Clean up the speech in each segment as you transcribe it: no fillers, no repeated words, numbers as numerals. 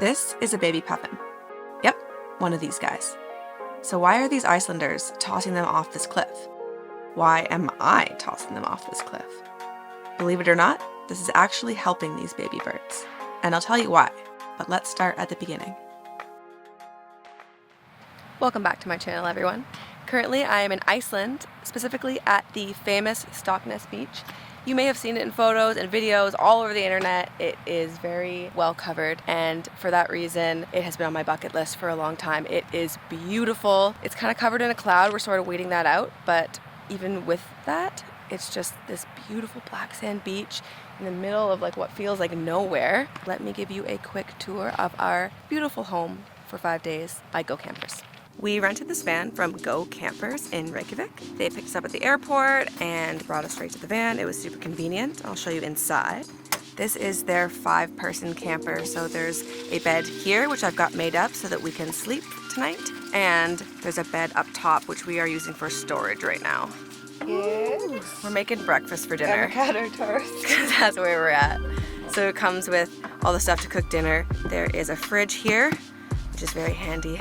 This is a baby puffin. Yep, one of these guys. So why are these Icelanders tossing them off this cliff? Why am I tossing them off this cliff? Believe it or not, this is actually helping these baby birds. And I'll tell you why, but let's start at the beginning. Welcome back to my channel, everyone. Currently, I am in Iceland, specifically at the famous Stokksnes Beach. You may have seen it in photos and videos all over the internet. It is very well covered, and for that reason, it has been on my bucket list for a long time. It is beautiful. It's kind of covered in a cloud. We're sort of waiting that out, but even with that, it's just this beautiful black sand beach in the middle of like what feels like nowhere. Let me give you a quick tour of our beautiful home for 5 days by Go Campers. We rented this van from Go Campers in Reykjavik. They picked us up at the airport and brought us straight to the van. It was super convenient. I'll show you inside. This is their 5-person camper. So there's a bed here, which I've got made up so that we can sleep tonight. And there's a bed up top, which we are using for storage right now. Yes. We're making breakfast for dinner. Avocado toast. Because that's where we're at. So it comes with all the stuff to cook dinner. There is a fridge here, which is very handy.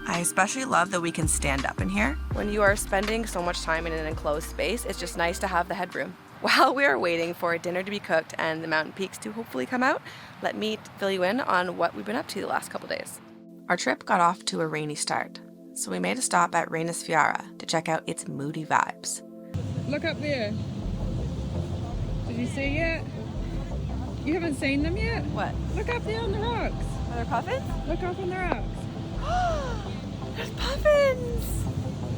I especially love that we can stand up in here. When you are spending so much time in an enclosed space, it's just nice to have the headroom. While we are waiting for dinner to be cooked and the mountain peaks to hopefully come out, let me fill you in on what we've been up to the last couple days. Our trip got off to a rainy start, so we made a stop at Reynisfjara to check out its moody vibes. Look up there. Did you see it? You haven't seen them yet? What? Look up there on the rocks. Are there puffins? Look up on the rocks. There's puffins!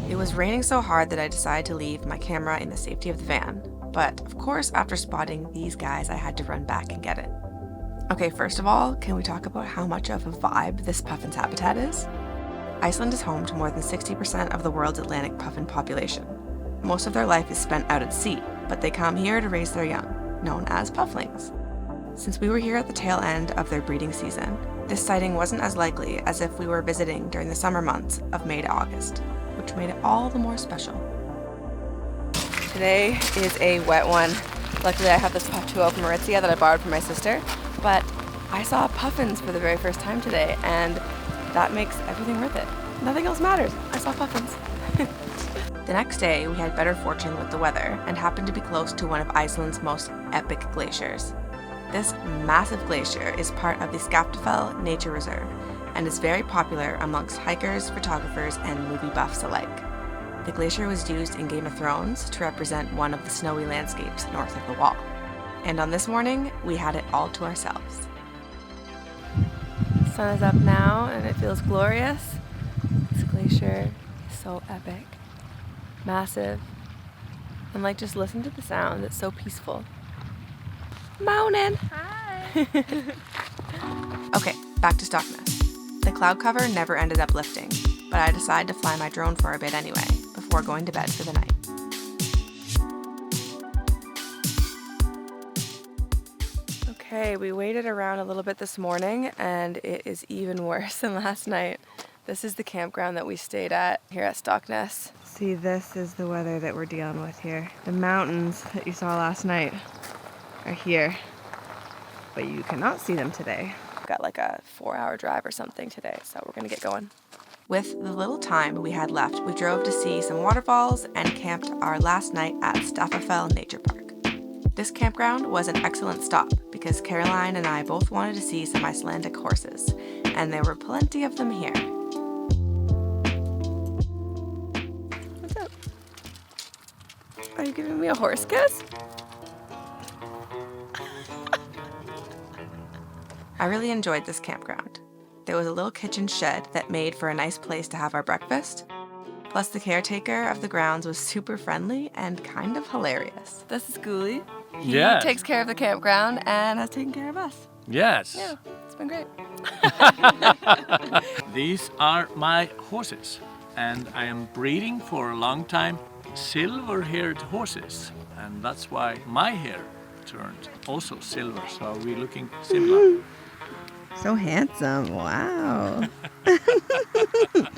It was raining so hard that I decided to leave my camera in the safety of the van. But of course, after spotting these guys, I had to run back and get it. Okay, first of all, can we talk about how much of a vibe this puffin's habitat is? Iceland is home to more than 60% of the world's Atlantic puffin population. Most of their life is spent out at sea, but they come here to raise their young, known as pufflings. Since we were here at the tail end of their breeding season, this sighting wasn't as likely as if we were visiting during the summer months of May to August, which made it all the more special. Today is a wet one. Luckily I have this Puff 2.0 from Aritzia that I borrowed from my sister, but I saw puffins for the very first time today, and that makes everything worth it. Nothing else matters. I saw puffins. The next day we had better fortune with the weather and happened to be close to one of Iceland's most epic glaciers. This massive glacier is part of the Stafafell Nature Reserve and is very popular amongst hikers, photographers, and movie buffs alike. The glacier was used in Game of Thrones to represent one of the snowy landscapes north of the wall. And on this morning, we had it all to ourselves. The sun is up now and it feels glorious. This glacier is so epic, massive, and like just listen to the sound, it's so peaceful. Morning! Hi! Okay, back to Stokksnes. The cloud cover never ended up lifting, but I decided to fly my drone for a bit anyway, before going to bed for the night. Okay, we waited around a little bit this morning, and it is even worse than last night. This is the campground that we stayed at here at Stokksnes. See, this is the weather that we're dealing with here. The mountains that you saw last night are here, but you cannot see them today. Got like a 4-hour drive or something today, so we're gonna get going. With the little time we had left, we drove to see some waterfalls and camped our last night at Stafafell Nature Park. This campground was an excellent stop because Caroline and I both wanted to see some Icelandic horses, and there were plenty of them here. What's up? Are you giving me a horse kiss? I really enjoyed this campground. There was a little kitchen shed that made for a nice place to have our breakfast. Plus the caretaker of the grounds was super friendly and kind of hilarious. This is Guli. He takes care of the campground and has taken care of us. Yes. Yeah, it's been great. These are my horses, and I am breeding for a long time silver-haired horses, and that's why my hair turned also silver, so we're looking similar. So handsome, wow. The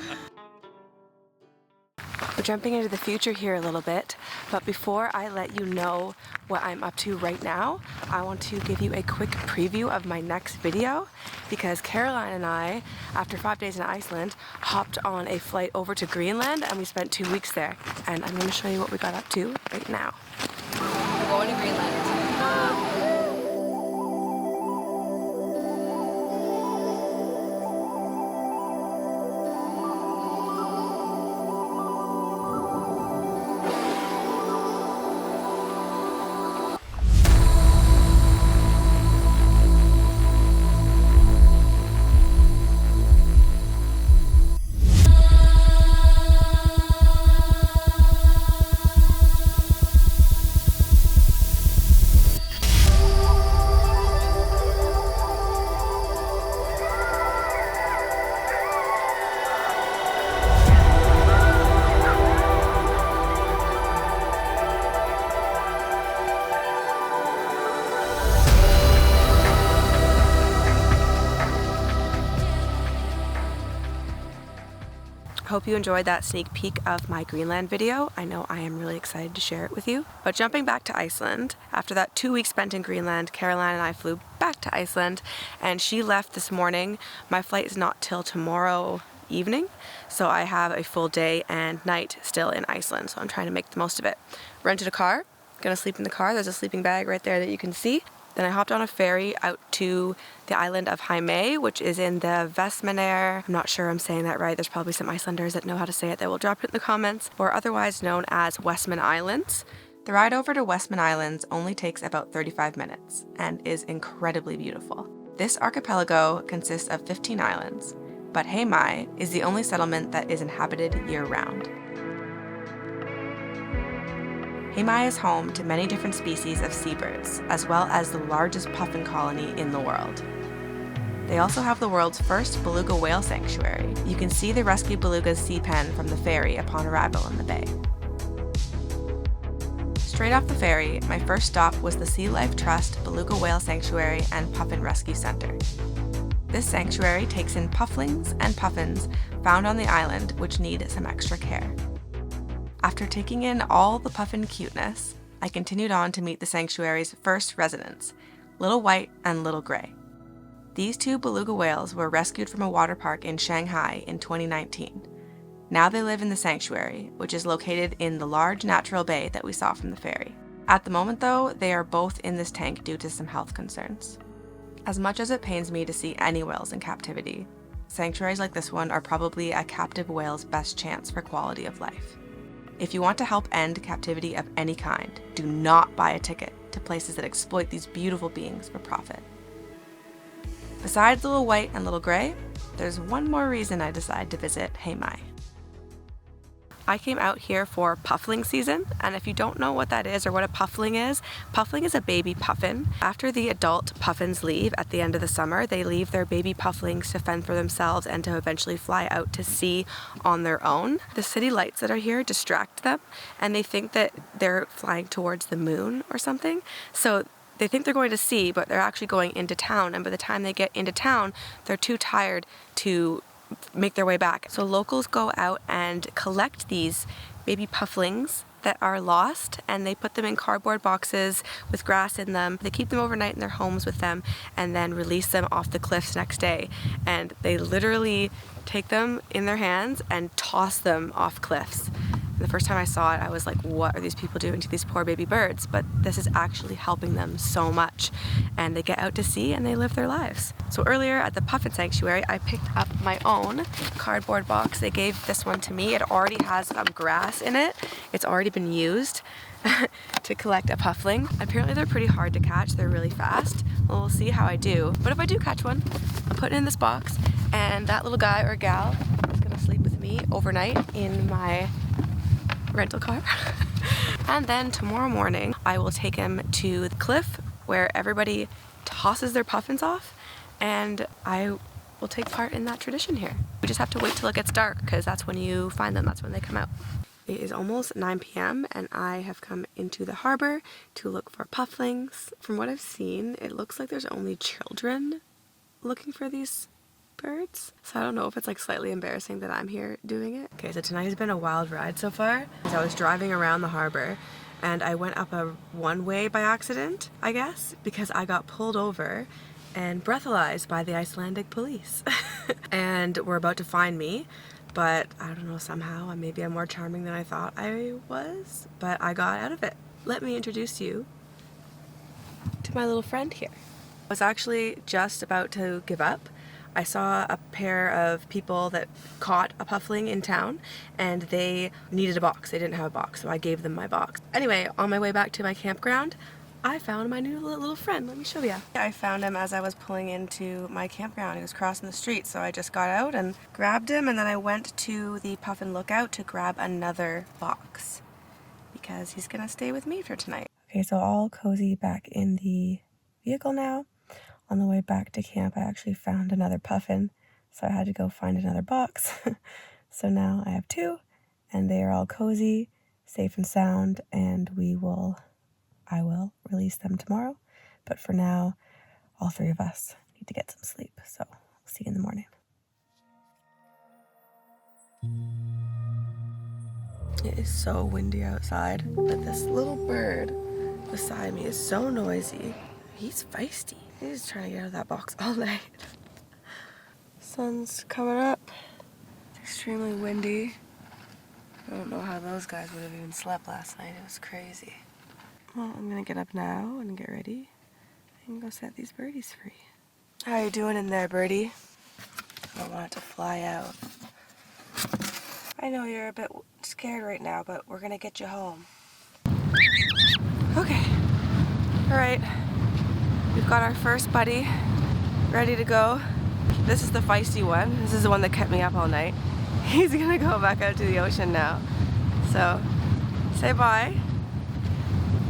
jumping into the future here a little bit, but before I let you know what I'm up to right now, I want to give you a quick preview of my next video, because Caroline and I, after 5 days in Iceland, hopped on a flight over to Greenland and we spent 2 weeks there. And I'm going to show you what we got up to right now. We're going to Greenland. Hope you enjoyed that sneak peek of my Greenland video. I know I am really excited to share it with you. But jumping back to Iceland, after that 2 weeks spent in Greenland, Caroline and I flew back to Iceland, and she left this morning. My flight is not till tomorrow evening, so I have a full day and night still in Iceland, so I'm trying to make the most of it. Rented a car, gonna sleep in the car. There's a sleeping bag right there that you can see. Then I hopped on a ferry out to the island of Heimaey, which is in the Vestmannaeyjar. I'm not sure I'm saying that right. There's probably some Icelanders that know how to say it that will drop it in the comments, or otherwise known as Westman Islands. The ride over to Westman Islands only takes about 35 minutes and is incredibly beautiful. This archipelago consists of 15 islands, but Heimaey is the only settlement that is inhabited year-round. Heimaey is home to many different species of seabirds, as well as the largest puffin colony in the world. They also have the world's first beluga whale sanctuary. You can see the rescued beluga's sea pen from the ferry upon arrival in the bay. Straight off the ferry, my first stop was the Sea Life Trust Beluga Whale Sanctuary and Puffin Rescue Center. This sanctuary takes in pufflings and puffins found on the island which need some extra care. After taking in all the puffin cuteness, I continued on to meet the sanctuary's first residents, Little White and Little Gray. These two beluga whales were rescued from a water park in Shanghai in 2019. Now they live in the sanctuary, which is located in the large natural bay that we saw from the ferry. At the moment though, they are both in this tank due to some health concerns. As much as it pains me to see any whales in captivity, sanctuaries like this one are probably a captive whale's best chance for quality of life. If you want to help end captivity of any kind, do not buy a ticket to places that exploit these beautiful beings for profit. Besides Little White and Little Gray, there's one more reason I decided to visit Heimaey. I came out here for Puffling season, and if you don't know what that is or what a Puffling is a baby puffin. After the adult puffins leave at the end of the summer, they leave their baby pufflings to fend for themselves and to eventually fly out to sea on their own. The city lights that are here distract them, and they think that they're flying towards the moon or something. So they think they're going to sea, but they're actually going into town, and by the time they get into town, they're too tired to make their way back. So locals go out and collect these baby pufflings that are lost, and they put them in cardboard boxes with grass in them. They keep them overnight in their homes with them and then release them off the cliffs next day. And they literally take them in their hands and toss them off cliffs. The first time I saw it, I was like, what are these people doing to these poor baby birds? But this is actually helping them so much. And they get out to sea and they live their lives. So earlier at the Puffin Sanctuary, I picked up my own cardboard box. They gave this one to me. It already has some grass in it. It's already been used to collect a puffling. Apparently they're pretty hard to catch. They're really fast. Well, we'll see how I do. But if I do catch one, I'll put it in this box, and that little guy or gal is gonna sleep with me overnight in my rental car. And then tomorrow morning I will take him to the cliff where everybody tosses their puffins off, and I will take part in that tradition here. We just have to wait till it gets dark, because that's when you find them, that's when they come out. It is almost 9 p.m. and I have come into the harbor to look for pufflings. From what I've seen, it looks like there's only children looking for these birds. So I don't know if it's like slightly embarrassing that I'm here doing it. Okay, so tonight has been a wild ride so far. So I was driving around the harbor and I went up a one-way by accident, I guess, because I got pulled over and breathalyzed by the Icelandic police. And were about to fine me, but I don't know, somehow maybe I'm more charming than I thought I was, but I got out of it. Let me introduce you to my little friend here. I was actually just about to give up. I saw a pair of people that caught a puffling in town and they needed a box. They didn't have a box, so I gave them my box. Anyway, on my way back to my campground, I found my new little friend. Let me show you. I found him as I was pulling into my campground. He was crossing the street, so I just got out and grabbed him, and then I went to the Puffin lookout to grab another box because he's gonna stay with me for tonight. Okay, so all cozy back in the vehicle now. On the way back to camp, I actually found another puffin, so I had to go find another box. So now I have two, and they are all cozy, safe and sound, and I will release them tomorrow. But for now, all three of us need to get some sleep, so we'll see you in the morning. It is so windy outside, but this little bird beside me is so noisy. He's feisty. He's trying to get out of that box all night. Sun's coming up. It's extremely windy. I don't know how those guys would have even slept last night. It was crazy. Well, I'm gonna get up now and get ready and go set these birdies free. How are you doing in there, birdie? I don't want it to fly out. I know you're a bit scared right now, but we're gonna get you home. Okay. All right. We've got our first buddy ready to go. This is the feisty one. This is the one that kept me up all night. He's gonna go back out to the ocean now. So, say bye.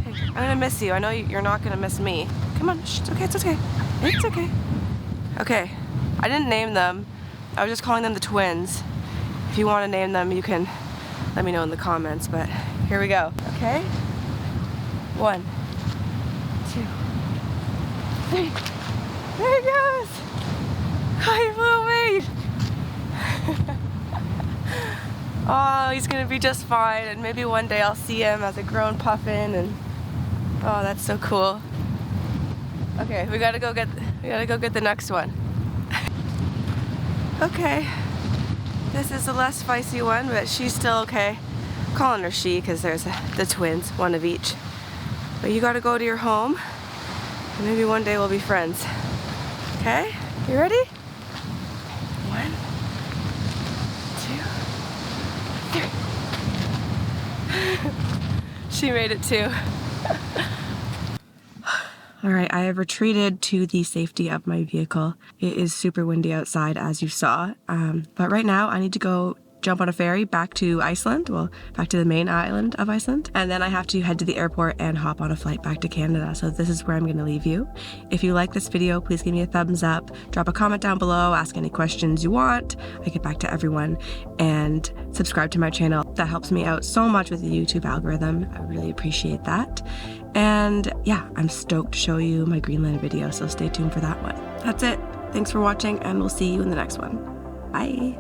Hey, I'm gonna miss you. I know you're not gonna miss me. Come on, shh, it's okay, it's okay. It's okay. Okay, I didn't name them. I was just calling them the twins. If you want to name them, you can let me know in the comments, but here we go. Okay? 1, 2, 3. There he goes! Oh, he flew away! Oh, he's gonna be just fine, and maybe one day I'll see him as a grown puffin, and oh, that's so cool. Okay, we gotta go get the next one. Okay, this is the less feisty one, but she's still okay. I'm calling her she because there's the twins, one of each. But you gotta go to your home, and maybe one day we'll be friends. Okay, you ready? 1, 2, 3. She made it too. Alright, I have retreated to the safety of my vehicle. It is super windy outside, as you saw. But right now I need to go jump on a ferry back to Iceland, well, back to the main island of Iceland. And then I have to head to the airport and hop on a flight back to Canada. So this is where I'm going to leave you. If you like this video, please give me a thumbs up, drop a comment down below, ask any questions you want. I get back to everyone, and subscribe to my channel. That helps me out so much with the YouTube algorithm. I really appreciate that. And yeah, I'm stoked to show you my Greenland video, so stay tuned for that one. That's it. Thanks for watching, and we'll see you in the next one. Bye.